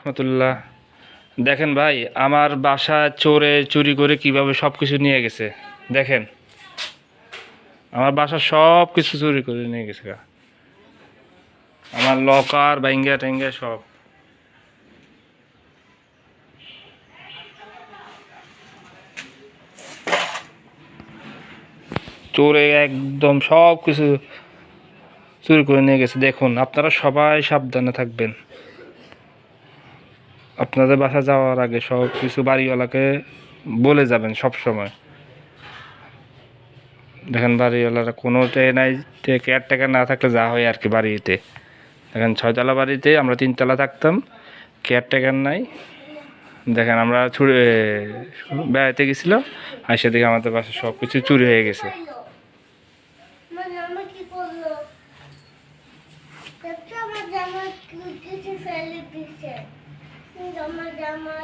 রহমতুল্লাহ। দেখেন ভাই, আমার বাসা চোরে চুরি করে কিভাবে সব কিছু নিয়ে গেছে। দেখেন, আমার বাসা সব কিছু চুরি করে নিয়ে গেছে গা। আমার লকার ভাইঙ্গা টেঙ্গা সব। চোরে একদম সব কিছু চুরি করে নিয়ে গেছে। দেখুন, আপনারা সবাই সাবধানে থাকবেন। আপনাদের বাসা যাওয়ার আগে সব কিছু বাড়িওয়ালাকে বলে যাবেন সব সময়। দেখেন, বাড়িওয়ালারা কোনোটাই নাই যে কেয়ারটেকার না থাকলে যা হয় আর কি বাড়িতে। দেখেন, 6 তলা বাড়িতে আমরা 3 তলা থাকতাম, কেয়ারটেকার নাই। দেখেন, আমরা বেড়াইতে গেছিলাম, আর সেদিকে আমাদের বাসা সব কিছু চুরি হয়ে গেছে। আমার জামা কিছু ফেলে দিচ্ছে, আমার জামা